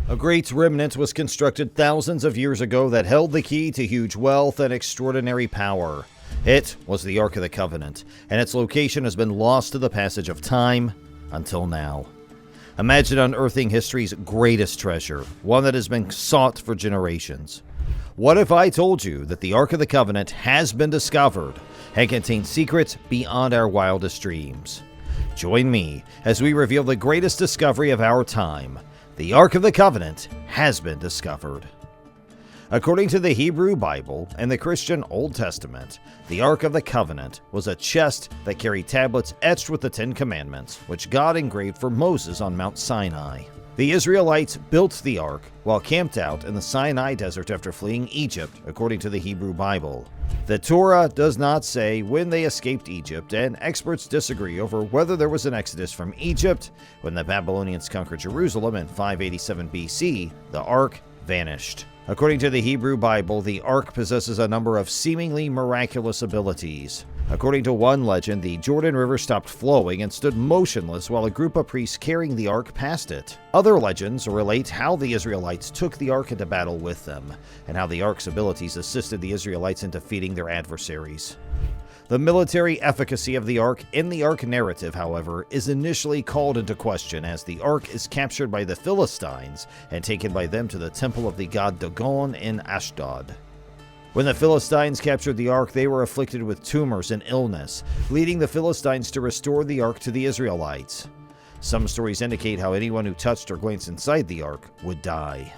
A great remnant was constructed thousands of years ago that held the key to huge wealth and extraordinary power. It was the Ark of the Covenant, and its location has been lost to the passage of time until now. Imagine unearthing history's greatest treasure, one that has been sought for generations. What if I told you that the Ark of the Covenant has been discovered and contains secrets beyond our wildest dreams? Join me as we reveal the greatest discovery of our time. The Ark of the Covenant has been discovered. According to the Hebrew Bible and the Christian Old Testament, the Ark of the Covenant was a chest that carried tablets etched with the Ten Commandments, which God engraved for Moses on Mount Sinai. The Israelites built the Ark while camped out in the Sinai Desert after fleeing Egypt, according to the Hebrew Bible. The Torah does not say when they escaped Egypt, and experts disagree over whether there was an exodus from Egypt. When the Babylonians conquered Jerusalem in 587 BC, the Ark vanished. According to the Hebrew Bible, the Ark possesses a number of seemingly miraculous abilities. According to one legend, the Jordan River stopped flowing and stood motionless while a group of priests carrying the Ark passed it. Other legends relate how the Israelites took the Ark into battle with them, and how the Ark's abilities assisted the Israelites in defeating their adversaries. The military efficacy of the Ark in the Ark narrative, however, is initially called into question as the Ark is captured by the Philistines and taken by them to the temple of the god Dagon in Ashdod. When the Philistines captured the Ark, they were afflicted with tumors and illness, leading the Philistines to restore the Ark to the Israelites. Some stories indicate how anyone who touched or glanced inside the Ark would die.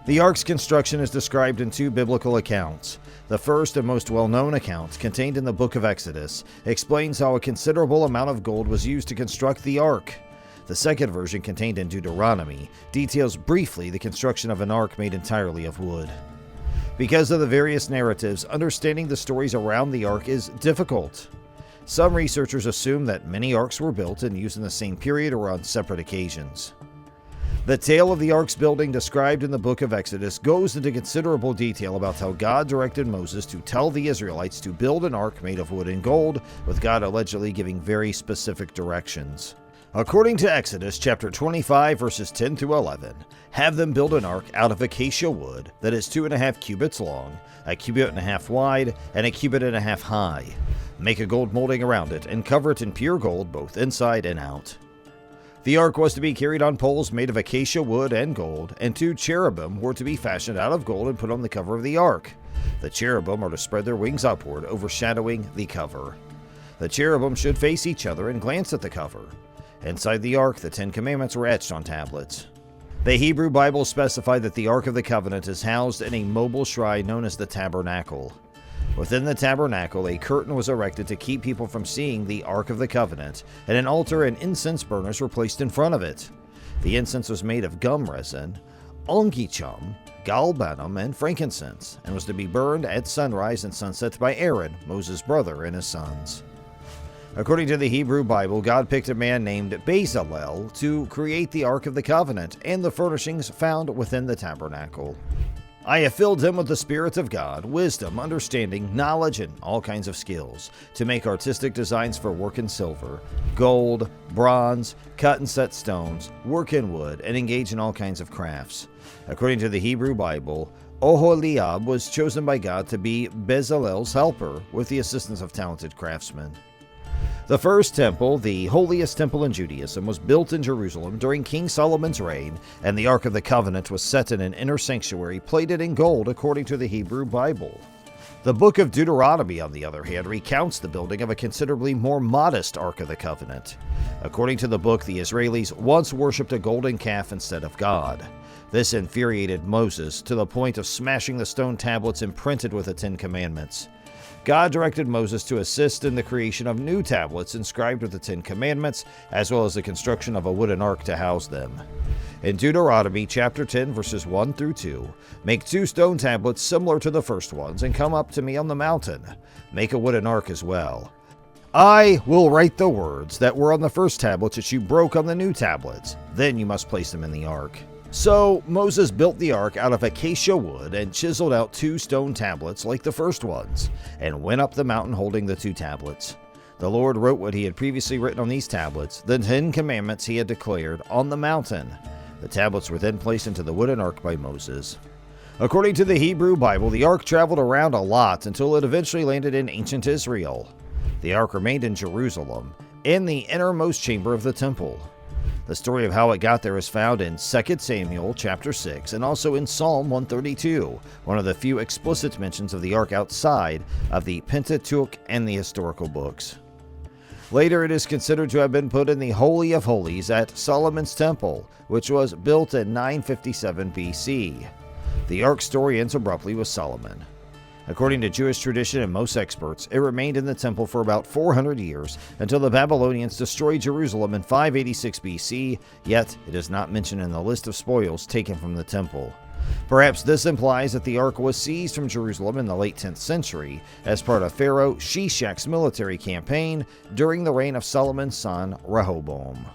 The Ark's construction is described in two biblical accounts. The first and most well-known account, contained in the book of Exodus, explains how a considerable amount of gold was used to construct the Ark. The second version, contained in Deuteronomy, details briefly the construction of an Ark made entirely of wood. Because of the various narratives, understanding the stories around the Ark is difficult. Some researchers assume that many Arks were built and used in the same period or on separate occasions. The tale of the Ark's building described in the book of Exodus goes into considerable detail about how God directed Moses to tell the Israelites to build an ark made of wood and gold, with God allegedly giving very specific directions. According to Exodus chapter 25 verses 10 through 11, have them build an ark out of acacia wood that is 2.5 cubits long, 1.5 cubits wide, and 1.5 cubits high. Make a gold molding around it and cover it in pure gold both inside and out. The ark was to be carried on poles made of acacia wood and gold, and 2 cherubim were to be fashioned out of gold and put on the cover of the ark. The cherubim are to spread their wings upward, overshadowing the cover. The cherubim should face each other and glance at the cover. Inside the Ark, the Ten Commandments were etched on tablets. The Hebrew Bible specified that the Ark of the Covenant is housed in a mobile shrine known as the Tabernacle. Within the Tabernacle, a curtain was erected to keep people from seeing the Ark of the Covenant, and an altar and incense burners were placed in front of it. The incense was made of gum resin, ongichum, galbanum, and frankincense, and was to be burned at sunrise and sunset by Aaron, Moses' brother, and his sons. According to the Hebrew Bible, God picked a man named Bezalel to create the Ark of the Covenant and the furnishings found within the tabernacle. I have filled him with the Spirit of God, wisdom, understanding, knowledge, and all kinds of skills, to make artistic designs for work in silver, gold, bronze, cut and set stones, work in wood, and engage in all kinds of crafts. According to the Hebrew Bible, Oholiab was chosen by God to be Bezalel's helper, with the assistance of talented craftsmen. The first temple, the holiest temple in Judaism, was built in Jerusalem during King Solomon's reign, and the Ark of the Covenant was set in an inner sanctuary plated in gold according to the Hebrew Bible. The book of Deuteronomy, on the other hand, recounts the building of a considerably more modest Ark of the Covenant. According to the book, the Israelis once worshipped a golden calf instead of God. This infuriated Moses to the point of smashing the stone tablets imprinted with the Ten Commandments. God directed Moses to assist in the creation of new tablets inscribed with the Ten Commandments, as well as the construction of a wooden ark to house them. In Deuteronomy chapter 10 verses 1 through 2, make 2 stone tablets similar to the first ones, and come up to me on the mountain. Make a wooden ark as well. I will write the words that were on the first tablets that you broke on the new tablets. Then you must place them in the ark. So Moses built the ark out of acacia wood and chiseled out 2 stone tablets like the first ones, and went up the mountain holding the 2 tablets. The Lord wrote what he had previously written on these tablets, the 10 Commandments he had declared, on the mountain. The tablets were then placed into the wooden ark by Moses. According to the Hebrew Bible, the ark traveled around a lot until it eventually landed in ancient Israel. The ark remained in Jerusalem, in the innermost chamber of the temple. The story of how it got there is found in 2 Samuel chapter 6 and also in Psalm 132, one of the few explicit mentions of the ark outside of the Pentateuch and the historical books. Later, it is considered to have been put in the Holy of Holies at Solomon's Temple, which was built in 957 BC. The ark story ends abruptly with Solomon. According to Jewish tradition and most experts, it remained in the temple for about 400 years until the Babylonians destroyed Jerusalem in 586 BC, yet it is not mentioned in the list of spoils taken from the temple. Perhaps this implies that the ark was seized from Jerusalem in the late 10th century as part of Pharaoh Shishak's military campaign during the reign of Solomon's son Rehoboam.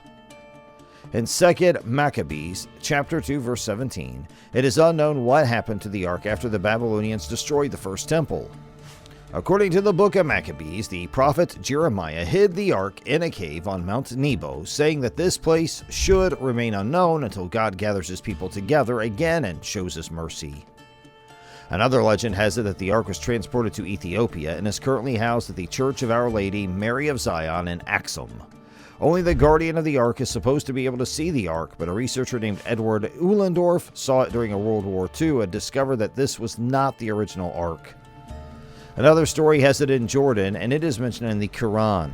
In 2 Maccabees, chapter 2, verse 17, it is unknown what happened to the ark after the Babylonians destroyed the first temple. According to the book of Maccabees, the prophet Jeremiah hid the ark in a cave on Mount Nebo, saying that this place should remain unknown until God gathers his people together again and shows his mercy. Another legend has it that the ark was transported to Ethiopia and is currently housed at the Church of Our Lady Mary of Zion in Axum. Only the guardian of the ark is supposed to be able to see the ark, but a researcher named Edward Uhlendorf saw it during World War II and discovered that this was not the original ark. Another story has it in Jordan, and it is mentioned in the Quran.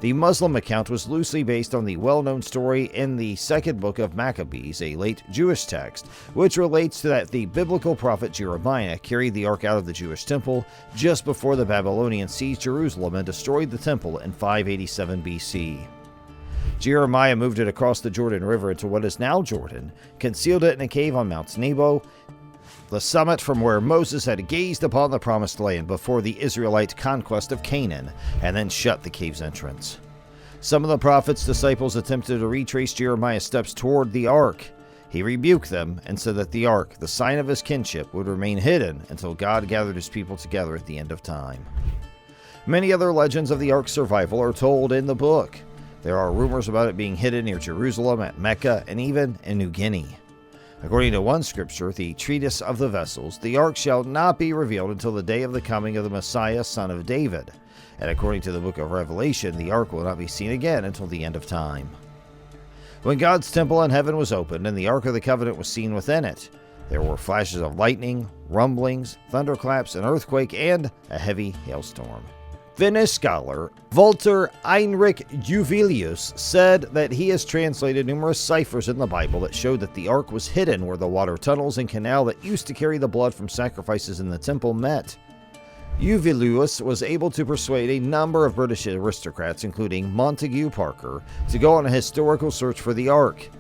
The Muslim account was loosely based on the well-known story in the second book of Maccabees, a late Jewish text, which relates to that the biblical prophet Jeremiah carried the ark out of the Jewish temple just before the Babylonians seized Jerusalem and destroyed the temple in 587 BC. Jeremiah moved it across the Jordan River into what is now Jordan, concealed it in a cave on Mount Nebo, the summit from where Moses had gazed upon the promised land before the Israelite conquest of Canaan, and then shut the cave's entrance. Some of the prophet's disciples attempted to retrace Jeremiah's steps toward the ark. He rebuked them and said that the ark, the sign of his kinship, would remain hidden until God gathered his people together at the end of time. Many other legends of the ark's survival are told in the book. There are rumors about it being hidden near Jerusalem, at Mecca, and even in New Guinea. According to one scripture, the Treatise of the Vessels, the ark shall not be revealed until the day of the coming of the Messiah, son of David. And according to the book of Revelation, the ark will not be seen again until the end of time. When God's temple in heaven was opened and the Ark of the Covenant was seen within it, there were flashes of lightning, rumblings, thunderclaps, an earthquake, and a heavy hailstorm. Finnish scholar Walter Heinrich Juvelius said that he has translated numerous ciphers in the Bible that showed that the ark was hidden where the water tunnels and canal that used to carry the blood from sacrifices in the temple met. Juvelius was able to persuade a number of British aristocrats, including Montague Parker, to go on a historical search for the ark.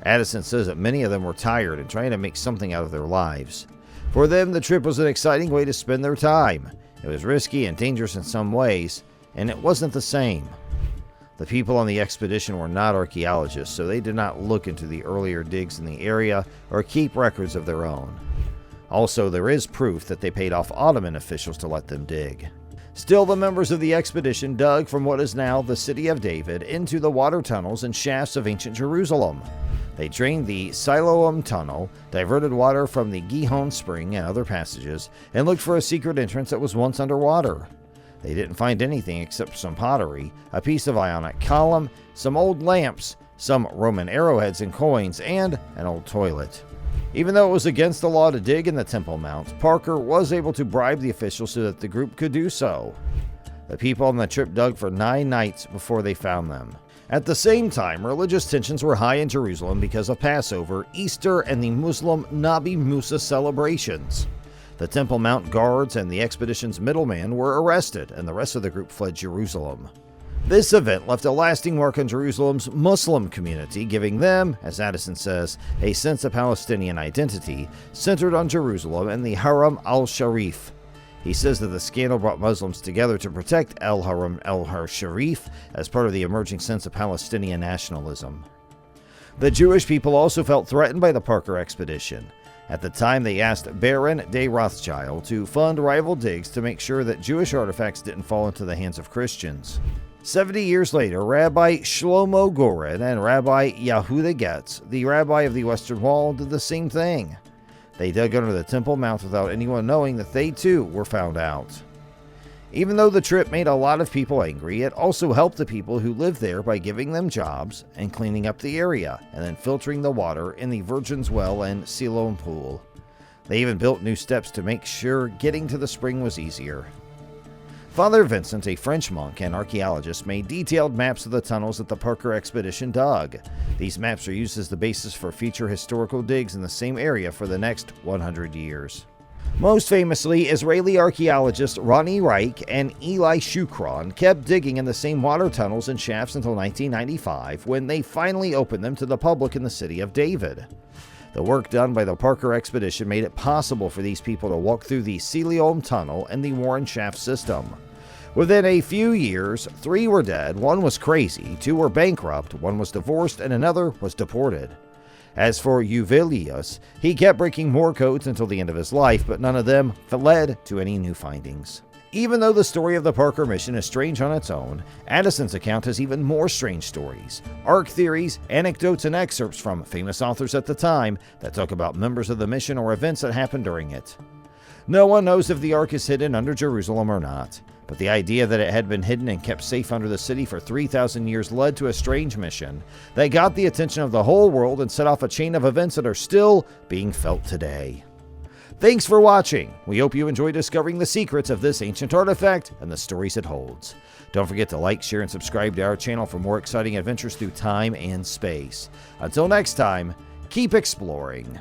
Addison says that many of them were tired and trying to make something out of their lives. For them, the trip was an exciting way to spend their time. It was risky and dangerous in some ways, and it wasn't the same. The people on the expedition were not archaeologists, so they did not look into the earlier digs in the area or keep records of their own. Also, there is proof that they paid off Ottoman officials to let them dig. Still, the members of the expedition dug from what is now the City of David into the water tunnels and shafts of ancient Jerusalem. They drained the Siloam Tunnel, diverted water from the Gihon Spring and other passages, and looked for a secret entrance that was once underwater. They didn't find anything except some pottery, a piece of Ionic column, some old lamps, some Roman arrowheads and coins, and an old toilet. Even though it was against the law to dig in the Temple Mount, Parker was able to bribe the officials so that the group could do so. The people on the trip dug for 9 nights before they found them. At the same time, religious tensions were high in Jerusalem because of Passover, Easter, and the Muslim Nabi Musa celebrations. The Temple Mount guards and the expedition's middleman were arrested, and the rest of the group fled Jerusalem. This event left a lasting mark on Jerusalem's Muslim community, giving them, as Addison says, a sense of Palestinian identity centered on Jerusalem and the Haram al-Sharif. He says that the scandal brought Muslims together to protect al-Haram al-Sharif as part of the emerging sense of Palestinian nationalism. The Jewish people also felt threatened by the Parker expedition. At the time, they asked Baron de Rothschild to fund rival digs to make sure that Jewish artifacts didn't fall into the hands of Christians. 70 years later, Rabbi Shlomo Goren and Rabbi Yehuda Getz, the rabbi of the Western Wall, did the same thing. They dug under the Temple Mount without anyone knowing that they too were found out. Even though the trip made a lot of people angry, it also helped the people who lived there by giving them jobs and cleaning up the area, and then filtering the water in the Virgin's Well and Siloam Pool. They even built new steps to make sure getting to the spring was easier. Father Vincent, a French monk and archaeologist, made detailed maps of the tunnels that the Parker expedition dug. These maps are used as the basis for future historical digs in the same area for the next 100 years. Most famously, Israeli archaeologists Ronnie Reich and Eli Shukron kept digging in the same water tunnels and shafts until 1995, when they finally opened them to the public in the city of David. The work done by the Parker expedition made it possible for these people to walk through the Siloam Tunnel and the Warren Shaft system. Within a few years, 3 were dead, 1 was crazy, 2 were bankrupt, 1 was divorced, and another was deported. As for Uvelius, he kept breaking more codes until the end of his life, but none of them led to any new findings. Even though the story of the Parker mission is strange on its own, Addison's account has even more strange stories, ark theories, anecdotes, and excerpts from famous authors at the time that talk about members of the mission or events that happened during it. No one knows if the ark is hidden under Jerusalem or not, but the idea that it had been hidden and kept safe under the city for 3,000 years led to a strange mission that got the attention of the whole world and set off a chain of events that are still being felt today. Thanks for watching. We hope you enjoy discovering the secrets of this ancient artifact and the stories it holds. Don't forget to like, share, and subscribe to our channel for more exciting adventures through time and space. Until next time, keep exploring.